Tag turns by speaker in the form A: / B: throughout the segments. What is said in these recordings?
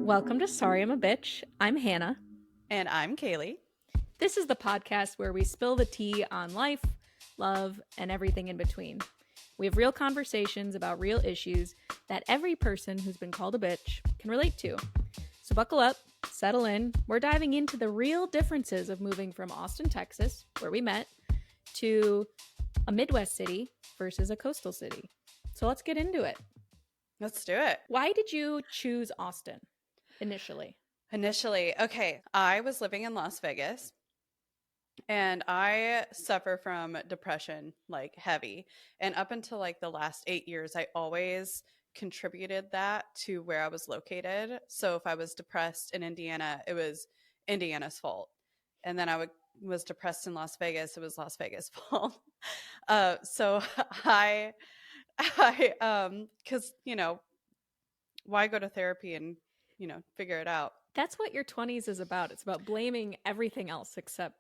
A: Welcome to Sorry I'm a Bitch. I'm Hannah.
B: And I'm Kaylee.
A: This is the podcast where we spill the tea on life, love, and everything in between. We have real conversations about real issues that every person who's been called a bitch can relate to. So buckle up, settle in. We're diving into the real differences of moving from Austin, Texas, where we met, to a Midwest city versus a coastal city. So let's get into it.
B: Let's do it.
A: Why did you choose Austin initially?
B: Okay, I was living in Las Vegas and I suffer from depression like heavy. And up until like the last 8 years, I always contributed that to where I was located. So if I was depressed in Indiana, it was Indiana's fault. And then was depressed in Las Vegas, it was Las Vegas' fault. So I because why go to therapy and figure it out?
A: That's what your 20s is about. It's about blaming everything else except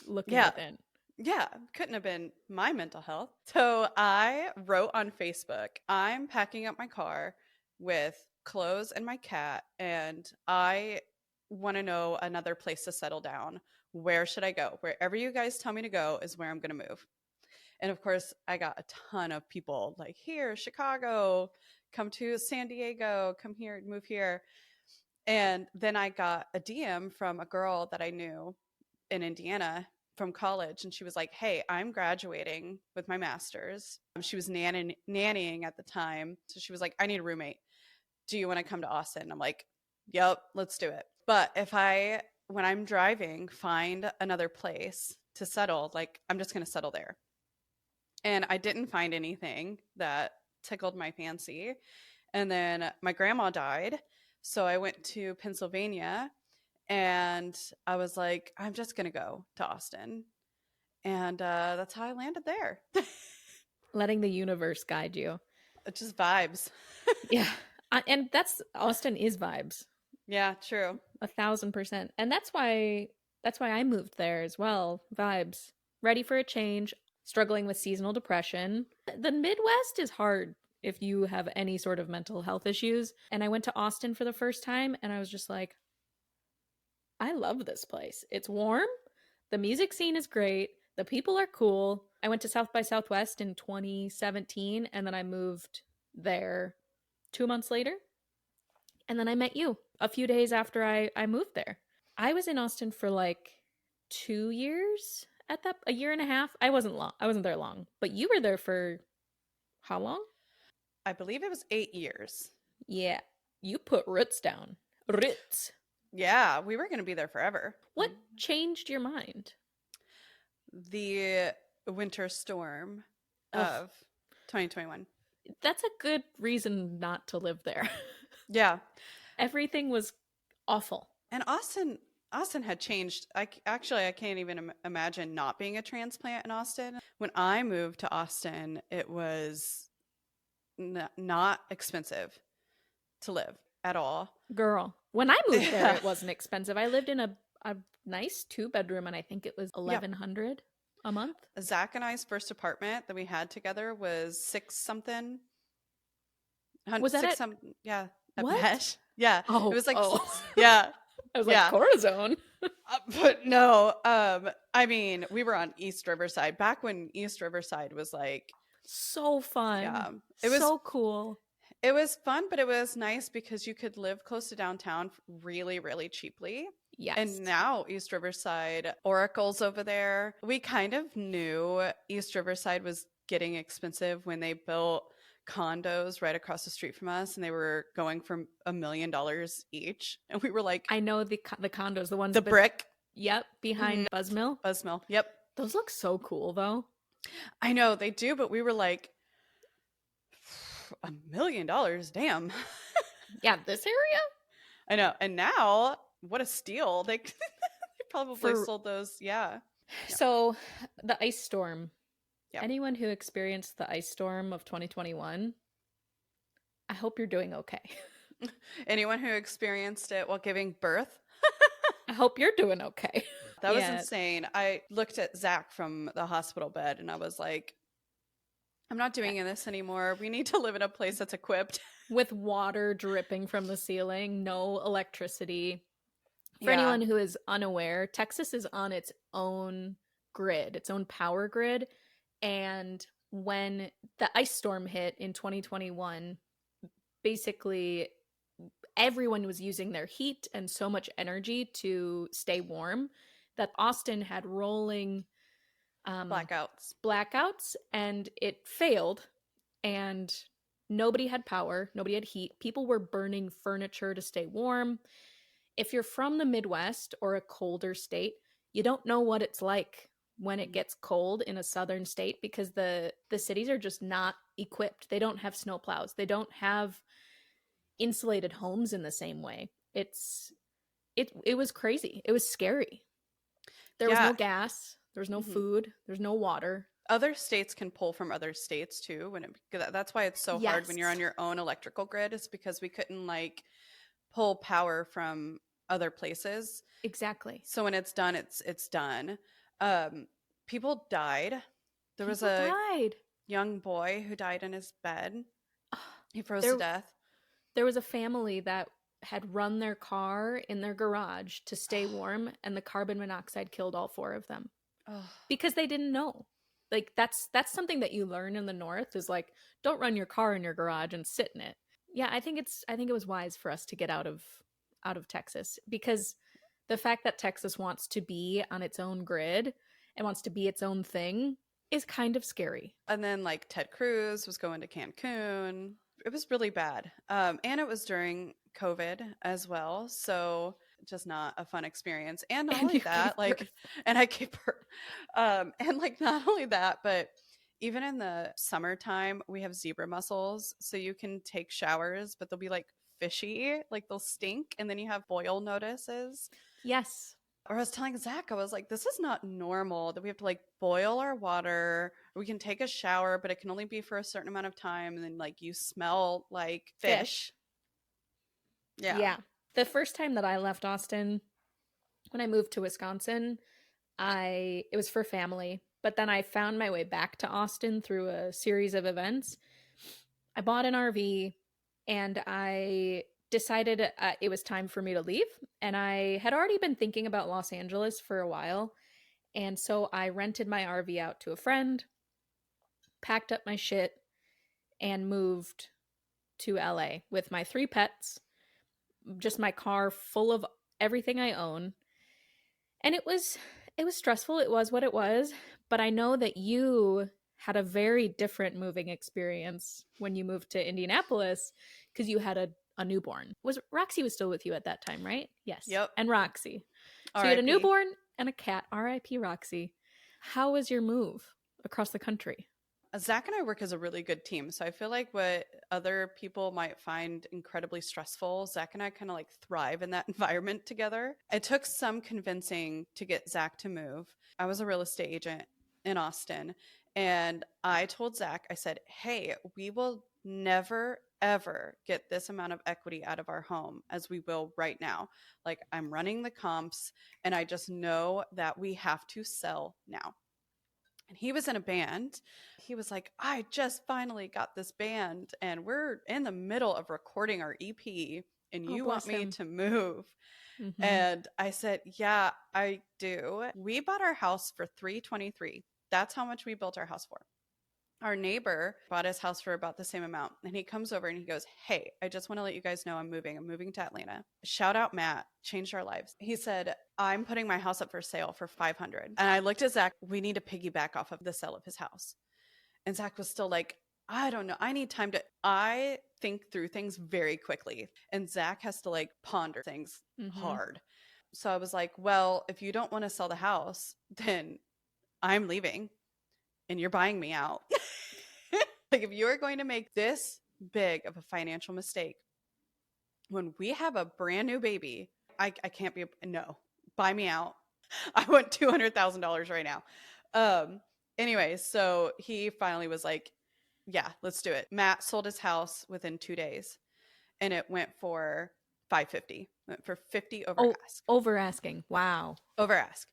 A: looking
B: Yeah.
A: within.
B: Yeah, couldn't have been my mental health. So I wrote on Facebook, I'm packing up my car with clothes and my cat, and I want to know another place to settle down. Where should I go? Wherever you guys tell me to go is where I'm going to move. And of course, I got a ton of people like, here, Chicago, come to San Diego, come here, move here. And then I got a DM from a girl that I knew in Indiana from college. And she was like, hey, I'm graduating with my master's. She was nannying at the time. So she was like, I need a roommate. Do you want to come to Austin? I'm like, yep, let's do it. But when I'm driving, find another place to settle, like I'm just going to settle there. And I didn't find anything that tickled my fancy. And then my grandma died. So I went to Pennsylvania and I was like, I'm just going to go to Austin. And that's how I landed there.
A: Letting the universe guide you.
B: It's just vibes.
A: Yeah. And Austin is vibes.
B: Yeah, true.
A: 1,000%. And that's why I moved there as well. Vibes. Ready for a change. Struggling with seasonal depression. The Midwest is hard if you have any sort of mental health issues. And I went to Austin for the first time and I was just like, I love this place. It's warm. The music scene is great. The people are cool. I went to South by Southwest in 2017 and then I moved there 2 months later. And then I met you a few days after I moved there. I was in Austin for like 2 years. A year and a half. I wasn't there long, but you were there for how long?
B: I believe it was 8 years.
A: Yeah. You put roots down. Roots.
B: Yeah, we were going to be there forever.
A: What changed your mind?
B: The winter storm of 2021.
A: That's a good reason not to live there.
B: Yeah.
A: Everything was awful.
B: And Austin had changed. I can't even imagine not being a transplant in Austin. When I moved to Austin, it was not expensive to live at all.
A: Girl, when I moved there, it wasn't expensive. I lived in a nice 2-bedroom, and I think it was $1,100 a month.
B: Zach and I's first apartment that we had together was $6 something.
A: Was that
B: at
A: what?
B: Besh. Yeah.
A: Oh,
B: it was like
A: yeah. I was like,
B: yeah.
A: Corazon.
B: But no, I mean, we were on East Riverside back when East Riverside was like
A: so fun.
B: Yeah.
A: It was so cool.
B: It was fun, but it was nice because you could live close to downtown really, really cheaply.
A: Yes.
B: And now East Riverside, Oracle's over there. We kind of knew East Riverside was getting expensive when they built condos right across the street from us, and they were going for $1 million each. And we were like,
A: I know the condos, the ones
B: the brick.
A: Yep, behind Buzzmill.
B: Buzzmill. Yep.
A: Those look so cool, though.
B: I know they do, but we were like, $1 million, damn.
A: Yeah, this area.
B: I know, and now what a steal! They probably sold those. Yeah.
A: So the ice storm.
B: Yep.
A: Anyone who experienced the ice storm of 2021, I hope you're doing okay.
B: Anyone who experienced it while giving birth,
A: I hope you're doing okay.
B: That was insane. I looked at Zach from the hospital bed and I was like, I'm not doing this anymore. We need to live in a place that's equipped.
A: with water dripping from the ceiling, no electricity. For
B: Yeah.
A: anyone who is unaware, Texas is on its own grid, its own power grid. And when the ice storm hit in 2021, basically everyone was using their heat and so much energy to stay warm that Austin had rolling um,
B: Blackouts.
A: blackouts and it failed. And nobody had power, nobody had heat. People were burning furniture to stay warm. If you're from the Midwest or a colder state, you don't know what it's like when it gets cold in a southern state because the cities are just not equipped. They don't have snowplows. They don't have insulated homes in the same way. It was crazy. It was scary. There was
B: Yeah.
A: no gas, there was no
B: Mhm.
A: food, there's no water.
B: Other states can pull from other states too. That's why it's so hard when you're
A: Yes,
B: on your own electrical grid, is because we couldn't like pull power from other places.
A: exactly.
B: So when it's done, it's done. Um, People died. There was
A: People
B: a
A: died.
B: young boy who died in his bed. He froze to
A: There
B: death.
A: there was a family that had run their car in their garage to stay warm and the carbon monoxide killed all four of them
B: Oh,
A: because they didn't know. Like that's something that you learn in the north is like don't run your car in your garage and sit in it. Yeah, I think it was wise for us to get out of Texas because the fact that Texas wants to be on its own grid and wants to be its own thing is kind of scary.
B: and then like Ted Cruz was going to Cancun. It was really bad. And it was during COVID as well. So just not a fun experience. And not
A: And
B: only
A: you gave
B: that, like,
A: birth.
B: and I gave birth. And like, not only that, but even in the summertime, we have zebra mussels. So you can take showers, but they'll be like fishy, like they'll stink. And then you have boil notices.
A: Yes.
B: Or I was telling Zach, I was like, this is not normal that we have to like boil our water. We can take a shower, but it can only be for a certain amount of time. And then like you smell like
A: Fish.
B: fish. Yeah.
A: Yeah. The first time that I left Austin, when I moved to Wisconsin, I it was for family, but then I found my way back to Austin through a series of events. I bought an RV and I decided it was time for me to leave, and I had already been thinking about Los Angeles for a while. And so I rented my RV out to a friend, packed up my shit, and moved to LA with my three pets, just my car full of everything I own. And it was stressful. It was what it was, but I know that you had a very different moving experience when you moved to Indianapolis because you had a newborn. Was Roxy was still with you at that time, right? Yes.
B: Yep.
A: And Roxy. So you had a
B: RIP.
A: newborn and a cat. RIP Roxy. How was your move across the country?
B: Zach and I work as a really good team. So I feel like what other people might find incredibly stressful, Zach and I kind of like thrive in that environment together. It took some convincing to get Zach to move. I was a real estate agent in Austin. And I told Zach, I said, hey, we will never, ever get this amount of equity out of our home as we will right now. Like, I'm running the comps, and I just know that we have to sell now. And he was in a band. He was like, I just finally got this band and we're in the middle of recording our EP and
A: Oh,
B: you want
A: bless
B: me
A: him.
B: to move.
A: Mm-hmm.
B: And I said, yeah, I do. We bought our house for 323. That's how much we built our house for. Our neighbor bought his house for about the same amount. And he comes over and he goes, hey, I just want to let you guys know I'm moving. I'm moving to Atlanta. Shout out Matt, changed our lives. He said, I'm putting my house up for sale for 500. And I looked at Zach, we need to piggyback off of the sale of his house. And Zach was still like, I don't know. I need time to, I think through things very quickly. And Zach has to like ponder things
A: Mm-hmm.
B: hard. So I was like, well, if you don't want to sell the house, then I'm leaving and you're buying me out. Like, if you're going to make this big of a financial mistake when we have a brand new baby, I can't be, no, buy me out. I want $200,000 right now. Anyway, so he finally was like, yeah, let's do it. Matt sold his house within 2 days and it went for 550, went for 50 over
A: Oh,
B: ask.
A: over asking. Wow.
B: Over ask.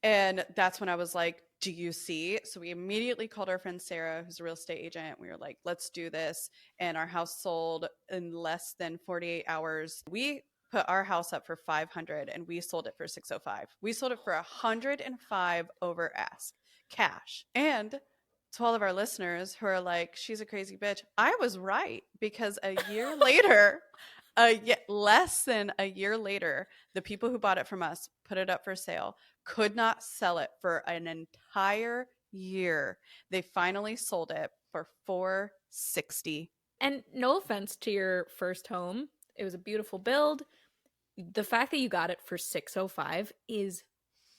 B: And that's when I was like, do you see? So we immediately called our friend Sarah, who's a real estate agent. We were like, let's do this. And our house sold in less than 48 hours. We put our house up for 500 and we sold it for 605. We sold it for 105 over ask cash. And to all of our listeners who are like, she's a crazy bitch, I was right, because a year later, less than a year later, the people who bought it from us put it up for sale, could not sell it for an entire year. They finally sold it for 460.
A: And no offense to your first home, it was a beautiful build. The fact that you got it for 605 is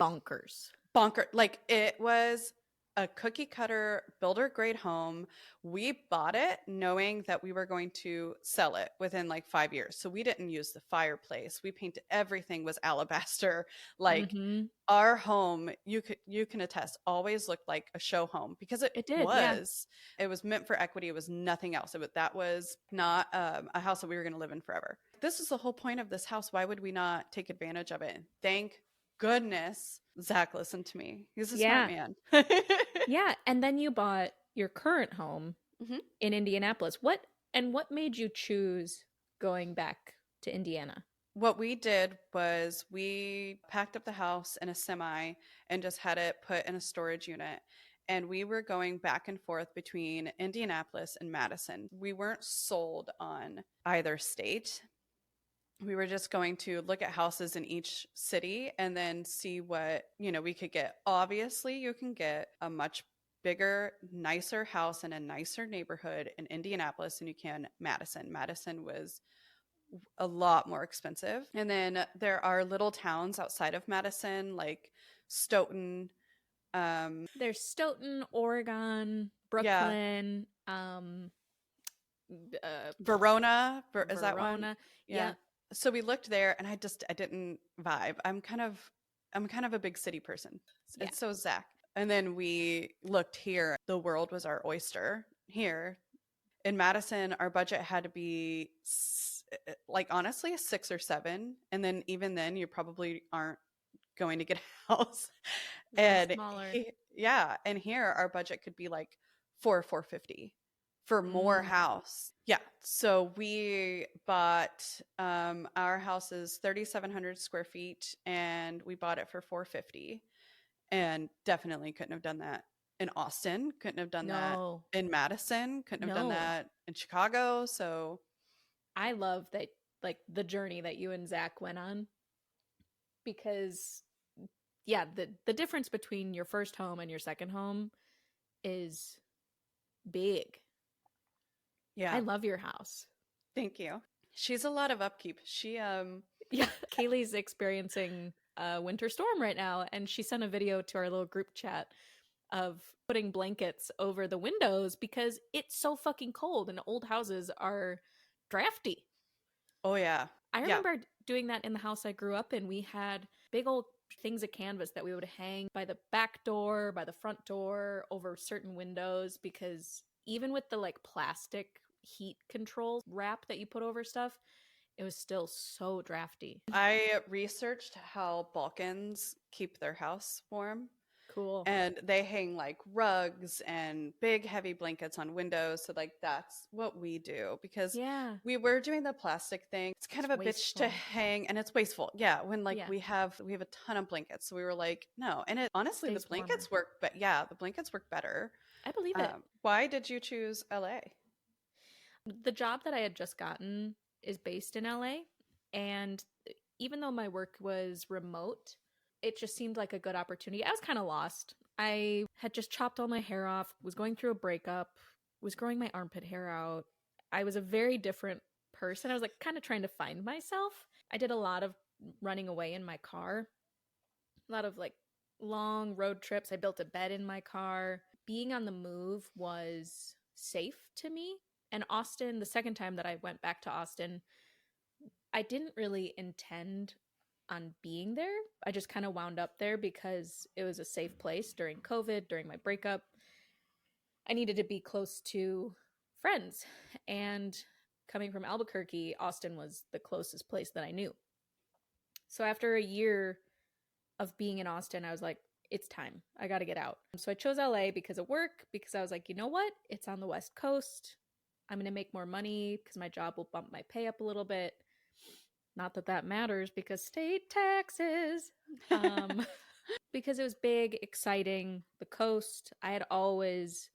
A: bonkers.
B: Bonker. Like, it was a cookie cutter builder grade home. We bought it knowing that we were going to sell it within like 5 years. So we didn't use the fireplace. We painted, everything was alabaster. Like,
A: Mm-hmm.
B: our home, you can attest, always looked like a show home, because it
A: It did, yeah.
B: was. It was meant for equity. It was nothing else. That was not a house that we were going to live in forever. This is the whole point of this house. Why would we not take advantage of it? Thank goodness Zach listened to me. He's a smart
A: Yeah.
B: man.
A: Yeah. And then you bought your current home
B: Mhm.
A: in Indianapolis. What made you choose going back to Indiana?
B: What we did was we packed up the house in a semi and just had it put in a storage unit. And we were going back and forth between Indianapolis and Madison. We weren't sold on either state. We were just going to look at houses in each city and then see what, we could get. Obviously, you can get a much bigger, nicer house in a nicer neighborhood in Indianapolis than you can Madison. Madison was a lot more expensive. And then there are little towns outside of Madison, like Stoughton.
A: There's Stoughton, Oregon,
B: Yeah,
A: Brooklyn,
B: Verona. Is that one?
A: Verona.
B: Yeah.
A: Yeah.
B: So we looked there, and I didn't vibe. I'm kind of a big city person,
A: Yeah.
B: and so is Zach. And then we looked here. The world was our oyster here. In Madison, our budget had to be like, honestly, a 6 or 7, and then even then, you probably aren't going to get a house.
A: Yeah.
B: And
A: Smaller.
B: yeah, and here our budget could be like 450 for more
A: Mm.
B: house. Yeah, so we bought, our house is 3,700 square feet, and we bought it for 450. And definitely couldn't have done that in Austin. Couldn't have done that
A: No.
B: in Madison. Couldn't have done
A: No.
B: that in Chicago. So
A: I love that, like, the journey that you and Zach went on, because yeah, the difference between your first home and your second home is big. I
B: yeah,
A: love your house.
B: thank you. She's a lot of upkeep. She
A: Yeah, Kaylee's experiencing a winter storm right now, and she sent a video to our little group chat of putting blankets over the windows because it's so fucking cold and old houses are drafty.
B: oh yeah.
A: I
B: Yeah.
A: remember doing that in the house I grew up in. We had big old things of canvas that we would hang by the back door, by the front door, over certain windows, because even with the like plastic heat control wrap that you put over stuff, it was still so drafty.
B: I researched how Balkans keep their house warm,
A: Cool.
B: and they hang like rugs and big heavy blankets on windows. So like that's what we do, because
A: Yeah.
B: we were doing the plastic thing. It's kind
A: It's
B: of a bitch to
A: wasteful.
B: hang, and it's wasteful. Yeah, when like
A: Yeah.
B: we have a ton of blankets. So we were like, no. And it honestly, the
A: Stays warmer.
B: blankets work, but yeah, the blankets work better.
A: I believe it.
B: Why did you choose LA?
A: The job that I had just gotten is based in LA, and even though my work was remote, it just seemed like a good opportunity. I was kind of lost. I had just chopped all my hair off, was going through a breakup, was growing my armpit hair out. I was a very different person. I was like kind of trying to find myself. I did a lot of running away in my car, a lot of like long road trips. I built a bed in my car. Being on the move was safe to me. And Austin, the second time that I went back to Austin, I didn't really intend on being there. I just kind of wound up there because it was a safe place during COVID, during my breakup. I needed to be close to friends. And coming from Albuquerque, Austin was the closest place that I knew. So after a year of being in Austin, I was like, it's time. I got to get out. So I chose LA because of work, because I was like, you know what? It's on the West Coast. I'm going to make more money because my job will bump my pay up a little bit. Not that that matters because state taxes. Um, because it was big, exciting, the coast. I had always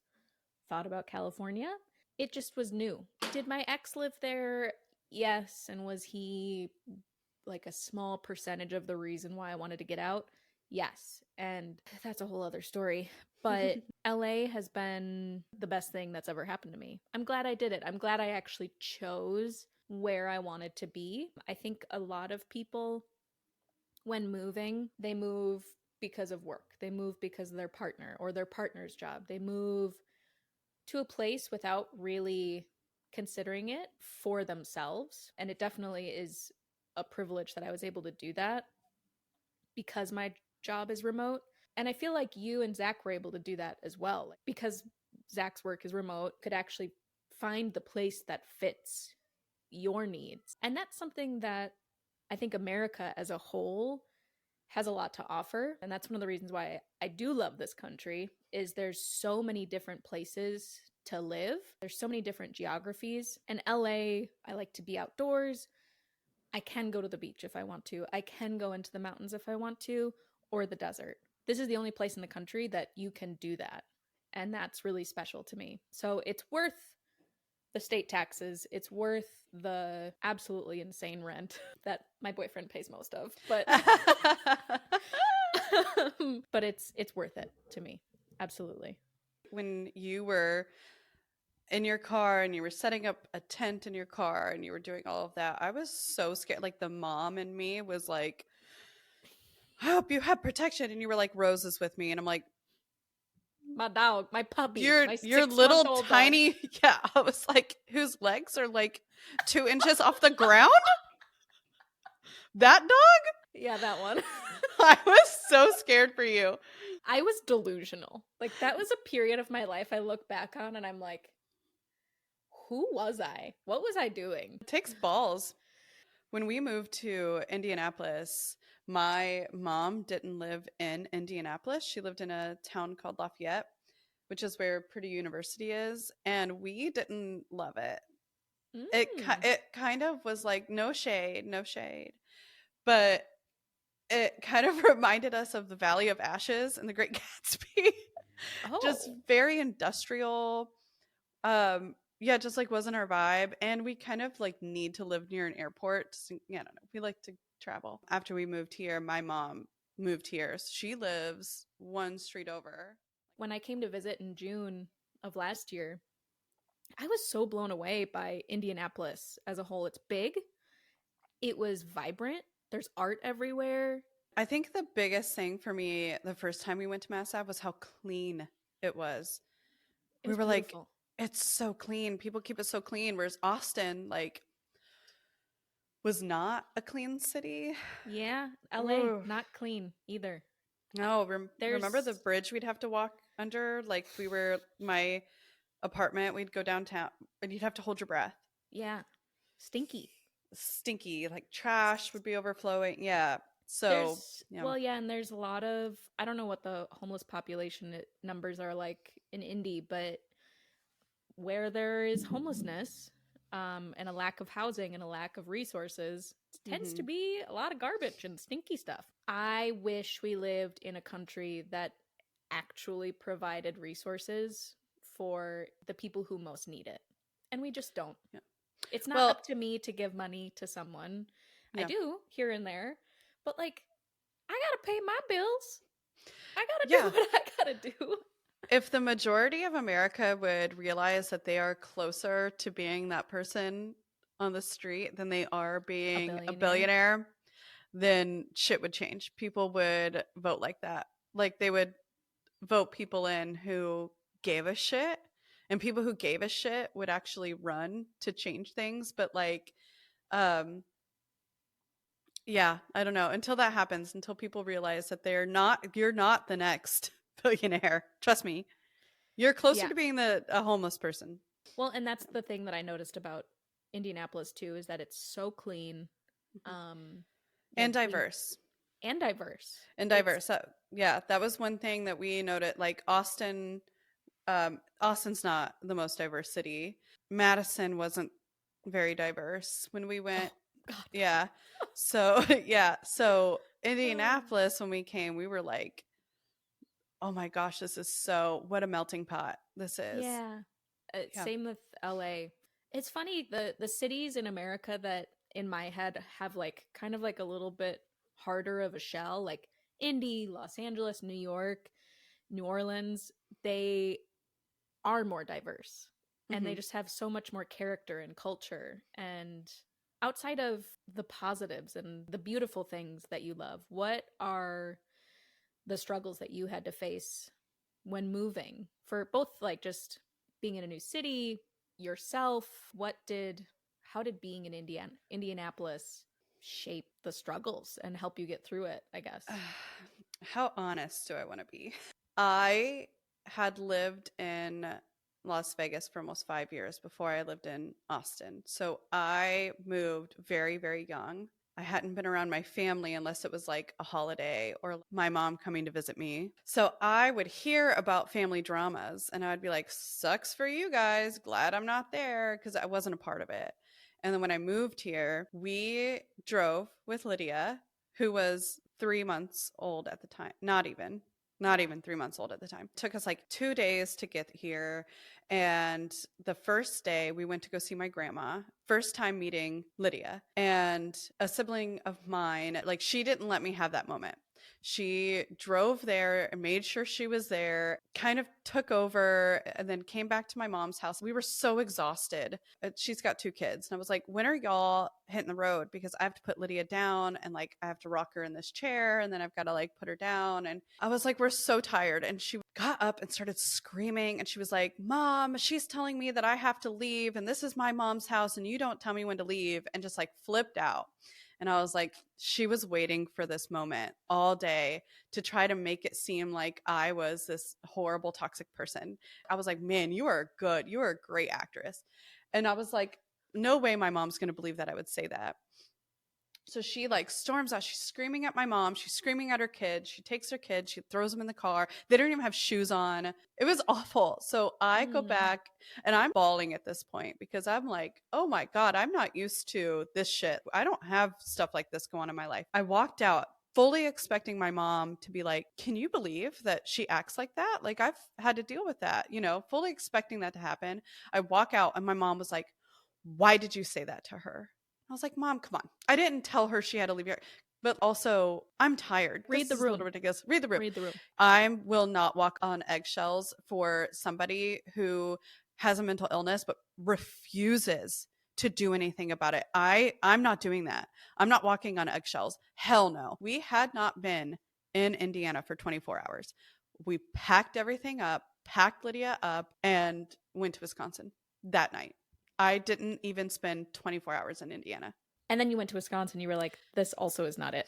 A: thought about California. It just was new. Did my ex live there? Yes. And was he like a small percentage of the reason why I wanted to get out? Yes. And that's a whole other story. But LA has been the best thing that's ever happened to me. I'm glad I did it. I'm glad I actually chose where I wanted to be. I think a lot of people, when moving, they move because of work. They move because of their partner or their partner's job. They move to a place without really considering it for themselves. And it definitely is a privilege that I was able to do that because my job is remote. And I feel like you and Zach were able to do that as well. Because Zach's work is remote, could actually find the place that fits your needs. And that's something that I think America as a whole has a lot to offer. And that's one of the reasons why I do love this country is there's so many different places to live. There's so many different geographies. And LA, I like to be outdoors. I can go to the beach if I want to. I can go into the mountains if I want to, or the desert. This is the only place in the country that you can do that. And that's really special to me. So it's worth the state taxes. It's worth the absolutely insane rent that my boyfriend pays most of. But but it's worth it to me. Absolutely.
B: When you were in your car and you were setting up a tent in your car and you were doing all of that, I was so scared. Like the mom in me was like, I hope you have protection. And you were like, Rose is with me. And I'm like,
A: My dog, my puppy, my
B: your
A: 6 month
B: little
A: old
B: tiny
A: dog.
B: yeah. I was like, whose legs are like 2 inches off the ground? That dog?
A: Yeah, that one.
B: I was so scared for you.
A: I was delusional. Like that was a period of my life I look back on and I'm like, who was I? What was I doing?
B: It takes balls. When we moved to Indianapolis, my mom didn't live in Indianapolis. She lived in a town called Lafayette, which is where Purdue University is, and we didn't love it.
A: Mm.
B: It kind of was like no shade, no shade, but it kind of reminded us of the Valley of Ashes and The Great Gatsby. Just
A: Oh.
B: very industrial. Yeah, just like wasn't our vibe, and we kind of like need to live near an airport. So, yeah, I don't know. We like to travel. After we moved here, my mom moved here. So she lives one street over.
A: When I came to visit in June of last year, I was so blown away by Indianapolis as a whole. It's big. It was vibrant. There's art everywhere.
B: I think the biggest thing for me the first time we went to Mass Ave was how clean it was.
A: It
B: We
A: was
B: were like,
A: beautiful.
B: it's so clean. People keep it so clean. Whereas Austin, like, was not a clean city.
A: Yeah, LA,
B: Ooh.
A: not clean either.
B: No, remember the
A: There's,
B: bridge we'd have to walk under? Like, we were, my apartment, we'd go downtown and you'd have to hold your breath.
A: yeah, stinky.
B: Stinky, like trash would be overflowing. Yeah. So,
A: There's,
B: yeah.
A: well, yeah, and there's a lot of, I don't know what the homeless population numbers are like in Indy, but where there is homelessness and a lack of housing and a lack of resources, tends to
B: Mm-hmm.
A: be a lot of garbage and stinky stuff. I wish we lived in a country that actually provided resources for the people who most need it. And we just don't.
B: Yeah.
A: It's not
B: Well,
A: up to me to give money to someone. I
B: yeah.
A: do here and there, but like, I gotta pay my bills. I gotta
B: Yeah.
A: do what I gotta do.
B: If the majority of America would realize that they are closer to being that person on the street than they are
A: A
B: being a
A: billionaire.
B: billionaire, then shit would change. People would vote like that. Like they would vote people in who gave a shit, and people who gave a shit would actually run to change things. But like, um, yeah, I don't know. Until that happens, until people realize that you're not the next billionaire. Trust me, you're closer
A: Yeah.
B: to being a homeless person.
A: Well, and that's the thing that I noticed about Indianapolis too is that it's so clean.
B: Mhm.
A: Um, yeah,
B: And diverse.
A: and diverse.
B: And
A: It's
B: diverse. Yeah, that was one thing that we noted. Like Austin, Austin's not the most diverse city. Madison wasn't very diverse when we went.
A: oh god.
B: Yeah. So, yeah. So, Indianapolis, when we came, we were like, oh my gosh, this is so, what a melting pot this is.
A: Yeah.
B: Yeah.
A: Same with LA. It's funny, the cities in America that in my head have like kind of like a little bit harder of a shell, like Indy, Los Angeles, New York, New Orleans, they are more diverse and they
B: Hmm.
A: just have so much more character and culture. And outside of the positives and the beautiful things that you love, what are the struggles that you had to face when moving for both like just being in a new city, yourself? How did being in Indianapolis shape the struggles and help you get through it, I guess?
B: How honest do I want to be? I had lived in Las Vegas for almost 5 years before I lived in Austin. So I moved very, very young. I hadn't been around my family unless it was like a holiday or my mom coming to visit me. So I would hear about family dramas and I'd be like, sucks for you guys. Glad I'm not there because I wasn't a part of it. And then when I moved here, we drove with Lydia, who was 3 months old at the time. Not even 3 months old at the time. It took us like 2 days to get here. And the first day we went to go see my grandma, first time meeting Lydia. And a sibling of mine, like she didn't let me have that moment. She drove there and made sure she was there, kind of took over, and then came back to my mom's house. We were so exhausted. She's got 2 kids. And I was like, when are y'all hitting the road? Because I have to put Lydia down and like I have to rock her in this chair and then I've got to like put her down. And I was like, we're so tired. And she got up and started screaming. And she was like, Mom, she's telling me that I have to leave. And this is my mom's house. And you don't tell me when to leave. And just like flipped out. And I was like, she was waiting for this moment all day to try to make it seem like I was this horrible, toxic person. I was like, man, you are good. You are a great actress. And I was like, no way my mom's going to believe that I would say that. So she like storms out. She's screaming at my mom. She's screaming at her kid. She takes her kid. She throws them in the car. They don't even have shoes on. It was awful. So I go
A: Mm.
B: back and I'm bawling at this point because I'm like, oh my God, I'm not used to this shit. I don't have stuff like this go on in my life. I walked out fully expecting my mom to be like, can you believe that she acts like that? Like I've had to deal with that, fully expecting that to happen. I walk out and my mom was like, why did you say that to her? I was like, Mom, come on. I didn't tell her she had to leave here. But also, I'm tired.
A: Read
B: This
A: the
B: is a little
A: room.
B: ridiculous. Read the room.
A: Read the room.
B: I will not walk on eggshells for somebody who has a mental illness but refuses to do anything about it. I'm not doing that. I'm not walking on eggshells. Hell no. We had not been in Indiana for 24 hours. We packed everything up, packed Lydia up, and went to Wisconsin that night. I didn't even spend 24 hours in Indiana.
A: And then you went to Wisconsin, you were like, this also is not it.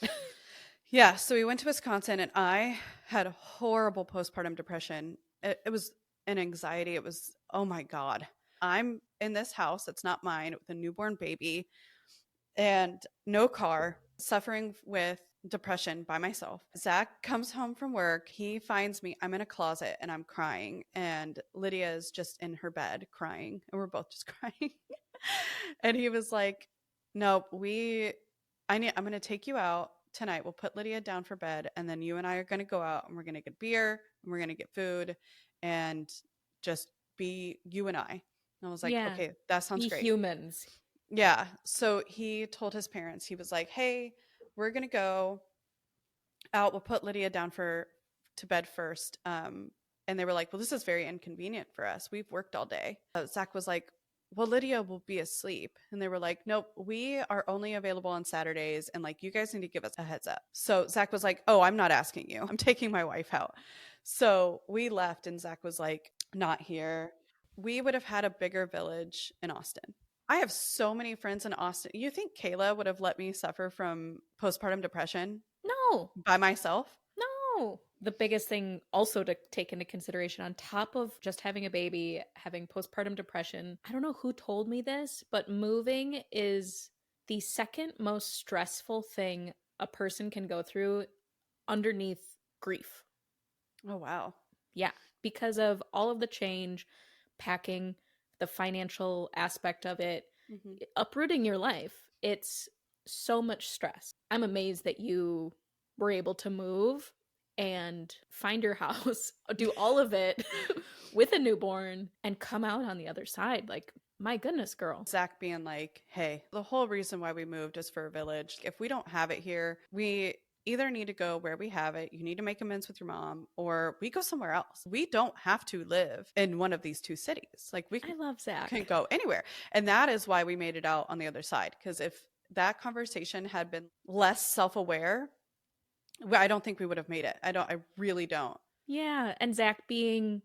B: Yeah, so we went to Wisconsin and I had horrible postpartum depression. It was an anxiety. It was, oh my God. I'm in this house that's not mine with a newborn baby and no car, suffering with depression by myself. Zach comes home from work. He finds me. I'm in a closet and I'm crying. And Lydia is just in her bed crying. And we're both just crying. And he was like, nope, I'm going to take you out tonight. We'll put Lydia down for bed. And then you and I are going to go out and we're going to get beer and we're going to get food and just be you and I. And I was like,
A: Yeah.
B: okay, that sounds
A: Be
B: great.
A: humans.
B: Yeah. So he told his parents, he was like, hey, we're going to go out. We'll put Lydia down to bed first. And they were like, well, this is very inconvenient for us. We've worked all day. Zach was like, well, Lydia will be asleep. And they were like, nope, we are only available on Saturdays. And like, you guys need to give us a heads up. So Zach was like, oh, I'm not asking you. I'm taking my wife out. So we left and Zach was like, not here. We would have had a bigger village in Austin. I have so many friends in Austin. You think Kayla would have let me suffer from postpartum depression
A: No,
B: by myself?
A: no. The biggest thing also to take into consideration, on top of just having a baby, having postpartum depression, I don't know who told me this, but moving is the second most stressful thing a person can go through underneath grief.
B: Oh, wow.
A: Yeah, because of all of the change, packing, the financial aspect of it,
B: Hmm.
A: uprooting your life. It's so much stress. I'm amazed that you were able to move and find your house, do all of it with a newborn and come out on the other side. Like, my goodness, girl.
B: Zach being like, hey, the whole reason why we moved is for a village. If we don't have it here, we either need to go where we have it, you need to make amends with your mom, or we go somewhere else. We don't have to live in one of these two cities. Like, we
A: I love
B: can
A: Zach.
B: go anywhere. And that is why we made it out on the other side. Because if that conversation had been less self aware, I don't think we would have made it. I really don't.
A: Yeah, and Zach being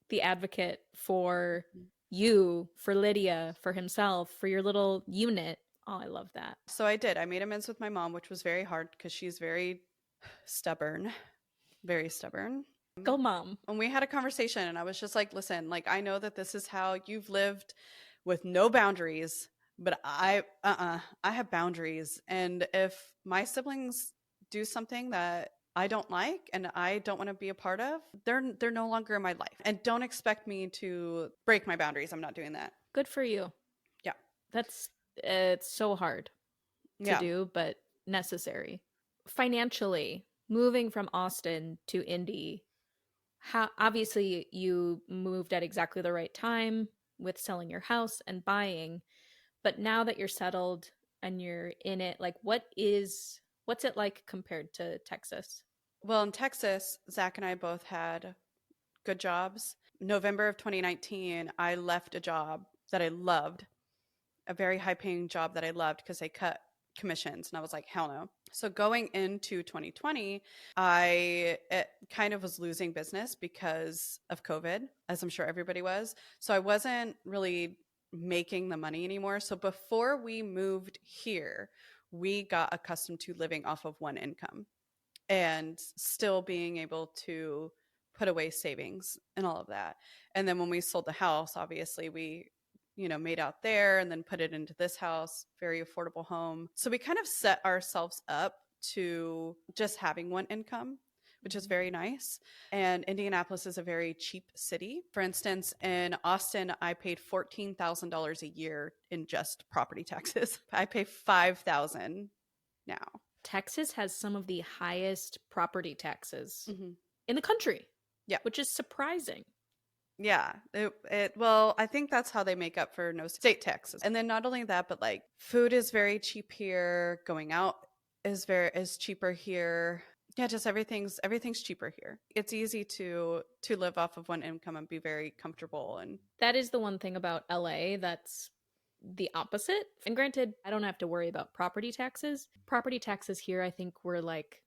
A: the advocate for you, for Lydia, for himself, for your little unit. Oh, I love that.
B: So I did. I made amends with my mom, which was very hard because she's very stubborn, very stubborn.
A: Go, mom.
B: And we had a conversation, and I was just like, listen, like, I know that this is how you've lived with no boundaries, but I have boundaries. And if my siblings do something that I don't like and I don't want to be a part of, they're no longer in my life. And don't expect me to break my boundaries. I'm not doing that.
A: Good for you.
B: Yeah.
A: That's it's so hard to
B: Yeah.
A: do, but necessary. Financially, moving from Austin to Indy, how obviously you moved at exactly the right time with selling your house and buying, but now that you're settled and you're in it, like what's it like compared to Texas?
B: Well, in Texas, Zach and I both had good jobs. November of 2019, I left a job that I loved, a very high paying job that I loved because they cut commissions. And I was like, hell no. So going into 2020, it kind of was losing business because of COVID, as I'm sure everybody was. So I wasn't really making the money anymore. So before we moved here, we got accustomed to living off of one income and still being able to put away savings and all of that. And then when we sold the house, obviously we, made out there and then put it into this house, very affordable home. So we kind of set ourselves up to just having one income, which is very nice. And Indianapolis is a very cheap city. For instance, in Austin, I paid $14,000 a year in just property taxes. I pay $5,000 now.
A: Texas has some of the highest property taxes
B: Mm-hmm.
A: in the country.
B: Yeah.
A: Which is surprising.
B: Yeah. Well, I think that's how they make up for no state taxes. And then not only that, but like food is very cheap here. Going out is cheaper here. Yeah, just everything's cheaper here. It's easy to live off of one income and be very comfortable. And
A: That is the one thing about LA that's the opposite. And granted, I don't have to worry about property taxes. Property taxes here, I think, were like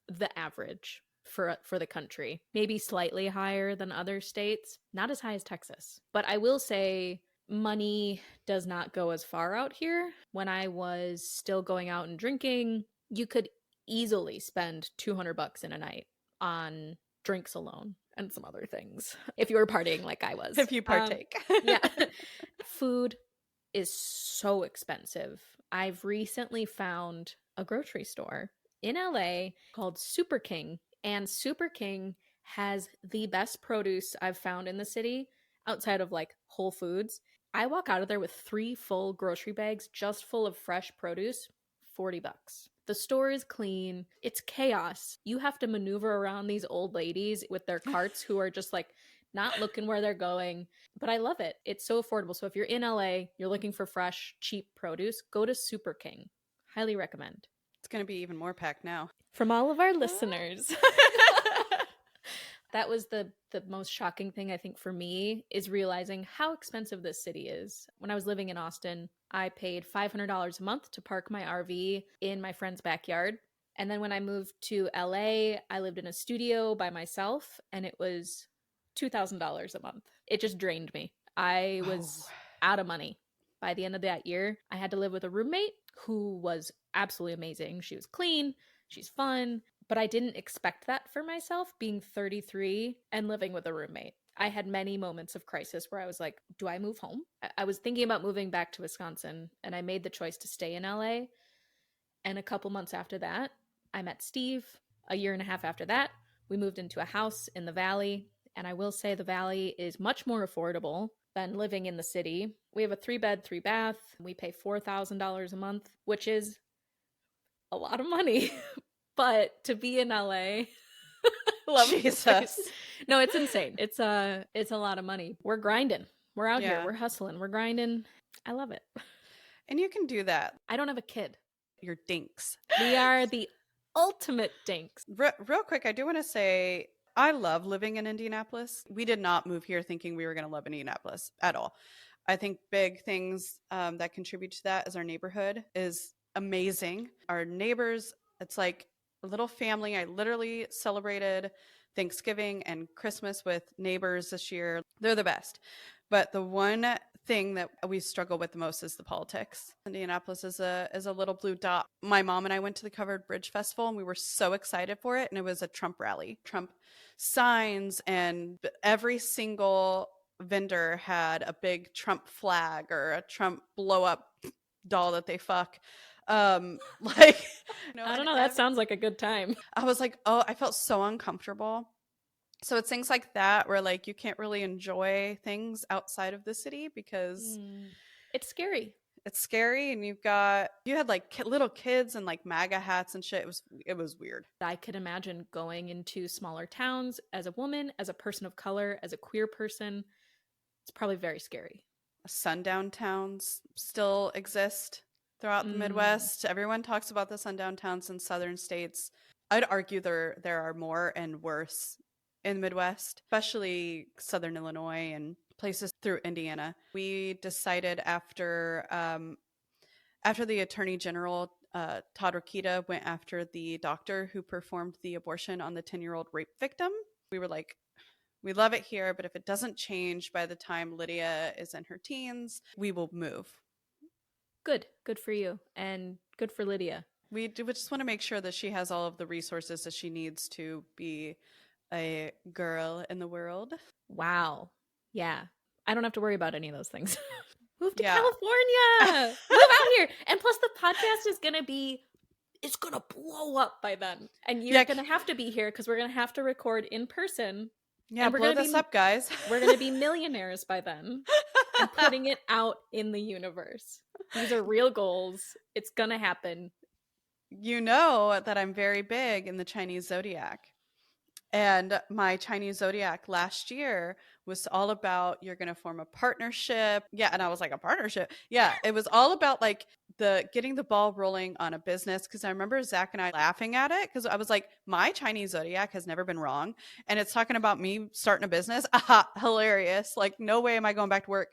A: the average for the country. Maybe slightly higher than other states, not as high as Texas. But I will say money does not go as far out here. When I was still going out and drinking, you could easily spend $200 in a night on drinks alone and some other things if you were partying like I was.
B: if you partake.
A: Yeah. Food is so expensive. I've recently found a grocery store in LA called Super King, and Super King has the best produce I've found in the city outside of like Whole Foods. I walk out of there with 3 full grocery bags just full of fresh produce, $40. The store is clean. It's chaos. You have to maneuver around these old ladies with their carts who are just like not looking where they're going. But I love it. It's so affordable. So if you're in LA, you're looking for fresh, cheap produce, go to Super King. Highly recommend.
B: It's going to be even more packed now.
A: From all of our listeners. That was the most shocking thing, I think, for me, is realizing how expensive this city is. When I was living in Austin, I paid $500 a month to park my RV in my friend's backyard. And then when I moved to LA, I lived in a studio by myself, and it was $2,000 a month. It just drained me. I was out of money. By the end of that year, I had to live with a roommate who was absolutely amazing. She was clean, she's fun, but I didn't expect that for myself, being 33 and living with a roommate. I had many moments of crisis where I was like, do I move home? I was thinking about moving back to Wisconsin, and I made the choice to stay in LA. And a couple months after that, I met Steve. A year and a half after that, we moved into a house in the valley. And I will say the valley is much more affordable than living in the city. We have a 3-bed, 3-bath. We pay $4,000 a month, which is a lot of money. But to be in LA, I love this place.
B: Jesus.
A: No, it's insane. It's a lot of money. We're grinding. We're out here.
B: Yeah.
A: We're hustling. We're grinding. I love it.
B: And you can do that.
A: I don't have a kid.
B: You're dinks.
A: We are the ultimate dinks.
B: Real quick, I do want to say I love living in Indianapolis. We did not move here thinking we were going to love Indianapolis at all. I think big things that contribute to that is our neighborhood is amazing. Our neighbors, it's like a little family. I literally celebrated Thanksgiving and Christmas with neighbors this year. They're the best. But the one thing that we struggle with the most is the politics. Indianapolis is a little blue dot. My mom and I went to the Covered Bridge Festival and we were so excited for it. And it was a Trump rally, Trump signs, and every single vendor had a big Trump flag or a Trump blow up doll that they fuck. Like,
A: I don't know. That sounds like a good time.
B: I was like, oh, I felt so uncomfortable. So it's things like that where like you can't really enjoy things outside of the city because
A: it's scary.
B: It's scary, and you had like little kids and like MAGA hats and shit. It was weird.
A: I could imagine going into smaller towns as a woman, as a person of color, as a queer person. It's probably very scary.
B: Sundown towns still exist throughout the Midwest. Everyone talks about the sundown towns in southern states. I'd argue there are more and worse in the Midwest, especially southern Illinois and places through Indiana. We decided after the Attorney General, Todd Rokita, went after the doctor who performed the abortion on the 10-year-old rape victim. We were like, we love it here, but if it doesn't change by the time Lydia is in her teens, we will move.
A: Good for you, and good for Lydia.
B: We just want to make sure that she has all of the resources that she needs to be a girl in the world.
A: Wow. Yeah. I don't have to worry about any of those things. Move to
B: Yeah.
A: California. Move out here. And plus the podcast is going to blow up by then. And you're going to have to be here because we're going to have to record in person.
B: Yeah,
A: and
B: blow this up, guys.
A: We're going to be millionaires by then and putting it out in the universe. These are real goals. It's going to happen.
B: You know that I'm very big in the Chinese zodiac. And my Chinese zodiac last year was all about you're going to form a partnership. Yeah. And I was like, a partnership? Yeah. It was all about like getting the ball rolling on a business. Cause I remember Zach and I laughing at it. Cause I was like, my Chinese zodiac has never been wrong. And it's talking about me starting a business. Aha, hilarious. Like, no way am I going back to work.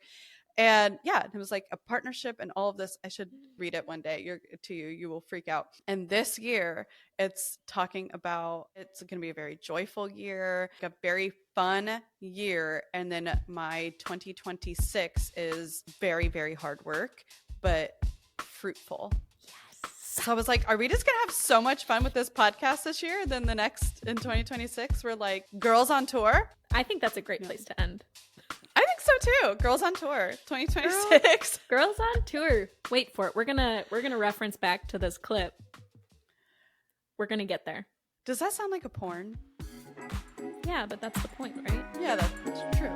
B: And yeah, it was like a partnership and all of this. I should read it one day. You will freak out. And this year it's talking about, it's going to be a very joyful year, a very fun year. And then my 2026 is very, very hard work, but fruitful. Yes. So I was like, are we just going to have so much fun with this podcast this year? Then the next in 2026, we're like girls on tour.
A: I think that's a great place to end.
B: I think so too. Girls on tour 2026.
A: Girls on tour. Wait for it. We're gonna reference back to this clip. We're gonna get there.
B: Does that sound like a porn?
A: Yeah, but that's the point, right?
B: Yeah, that's true.